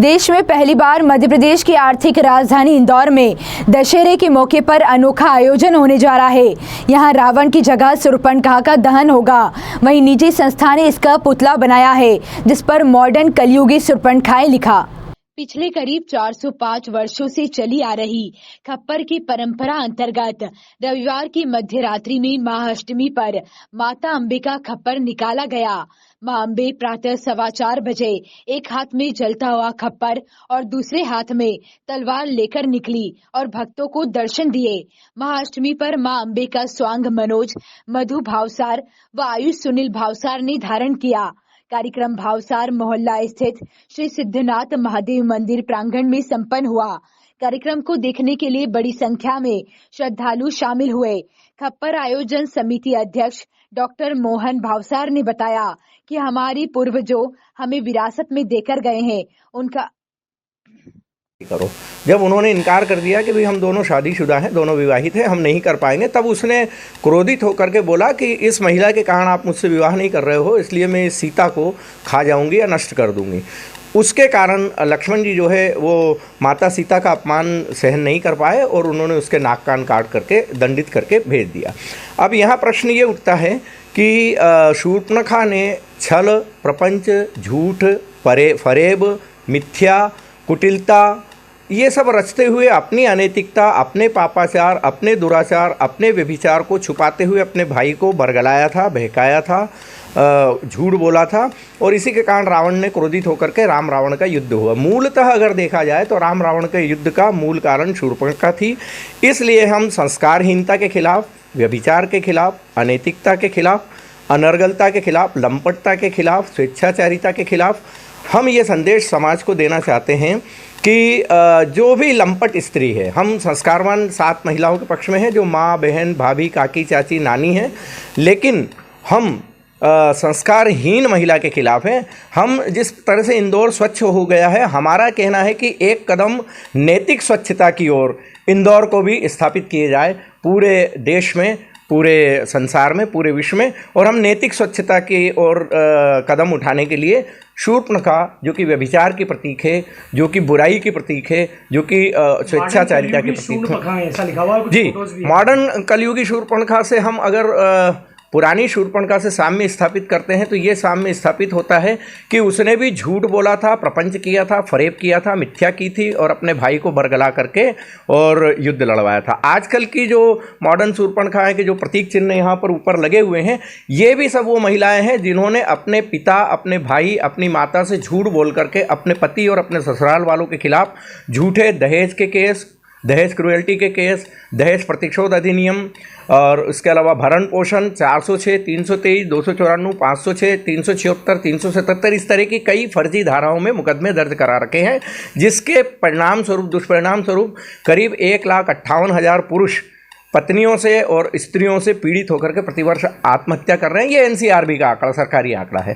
देश में पहली बार मध्य प्रदेश की आर्थिक राजधानी इंदौर में दशहरे के मौके पर अनोखा आयोजन होने जा रहा है। यहां रावण की जगह शूर्पणखा का दहन होगा। वहीं निजी संस्था ने इसका पुतला बनाया है, जिस पर मॉडर्न कलयुगी शूर्पणखाएं लिखा। पिछले करीब 405 वर्षों से चली आ रही खप्पर की परंपरा अंतर्गत रविवार की मध्य रात्रि में महाअष्टमी पर माता अम्बे का खप्पर निकाला गया। मां अम्बे प्रातः 4:15 बजे एक हाथ में जलता हुआ खप्पर और दूसरे हाथ में तलवार लेकर निकली और भक्तों को दर्शन दिए। महाअष्टमी पर मां अम्बे का स्वांग मनोज, मधु भावसार व आयुष सुनील भावसार ने धारण किया। कार्यक्रम भावसार मोहल्ला स्थित श्री सिद्धनाथ महादेव मंदिर प्रांगण में संपन्न हुआ। कार्यक्रम को देखने के लिए बड़ी संख्या में श्रद्धालु शामिल हुए। खप्पर आयोजन समिति अध्यक्ष डॉक्टर मोहन भावसार ने बताया कि हमारी पूर्वजों हमें विरासत में देकर गए हैं, उनका करो। जब उन्होंने इनकार कर दिया कि भाई हम दोनों शादीशुदा हैं, दोनों विवाहित हैं, हम नहीं कर पाएंगे, तब उसने क्रोधित होकर के बोला कि इस महिला के कारण आप मुझसे विवाह नहीं कर रहे हो, इसलिए मैं इस सीता को खा जाऊंगी या नष्ट कर दूंगी। उसके कारण लक्ष्मण जी जो है वो माता सीता का अपमान सहन नहीं कर पाए और उन्होंने उसके नाक कान काट करके दंडित करके भेज दिया। अब यहाँ प्रश्न ये उठता है कि शूर्पणखा ने छल, प्रपंच, झूठ, फरेब, मिथ्या, कुटिलता ये सब रचते हुए अपनी अनैतिकता, अपने पापाचार, अपने दुराचार, अपने व्यभिचार को छुपाते हुए अपने भाई को बरगलाया था, बहकाया था, झूठ बोला था और इसी के कारण रावण ने क्रोधित होकर के राम रावण का युद्ध हुआ। मूलतः अगर देखा जाए तो राम रावण के युद्ध का मूल कारण शूर्पणखा थी। इसलिए हम संस्कारहीनता के खिलाफ, व्यभिचार के खिलाफ, अनैतिकता के खिलाफ, अनर्गलता के खिलाफ, लंपटता के खिलाफ, स्वेच्छाचारिता के खिलाफ हम ये संदेश समाज को देना चाहते हैं कि जो भी लंपट स्त्री है, हम संस्कारवान 7 महिलाओं के पक्ष में हैं जो माँ, बहन, भाभी, काकी, चाची, नानी हैं, लेकिन हम संस्कारहीन महिला के खिलाफ हैं। हम जिस तरह से इंदौर स्वच्छ हो गया है, हमारा कहना है कि एक कदम नैतिक स्वच्छता की ओर इंदौर को भी स्थापित किए जाए पूरे देश में, पूरे संसार में, पूरे विश्व में। और हम नैतिक स्वच्छता की ओर कदम उठाने के लिए शूर्पणखा जो कि व्यभिचार की प्रतीक है, जो कि बुराई की प्रतीक है, जो कि स्वेच्छाचारिता की प्रतीक है, जी, मॉडर्न कलयुगी शूर्पणखा से हम अगर पुरानी शूर्पणखा से साम्य स्थापित करते हैं तो ये साम्य स्थापित होता है कि उसने भी झूठ बोला था, प्रपंच किया था, फरेब किया था, मिथ्या की थी और अपने भाई को बरगला करके और युद्ध लड़वाया था। आजकल की जो मॉडर्न शूर्पणखा है के जो प्रतीक चिन्ह यहाँ पर ऊपर लगे हुए हैं, ये भी सब वो महिलाएं हैं जिन्होंने अपने पिता, अपने भाई, अपनी माता से झूठ बोल करके अपने पति और अपने ससुराल वालों के खिलाफ झूठे दहेज के केस, दहेज क्रुएल्टी के केस, दहेज प्रतिशोध अधिनियम और उसके अलावा भरण पोषण 406, 323, 294, 506, 376, 377 इस तरह की कई फर्जी धाराओं में मुकदमे दर्ज करा रखे हैं, जिसके परिणाम स्वरूप, दुष्परिणाम स्वरूप करीब 1,58,000 पुरुष पत्नियों से और स्त्रियों से पीड़ित होकर के प्रतिवर्ष आत्महत्या कर रहे हैं। ये एनसीआरबी का आंकड़ा, सरकारी आंकड़ा है।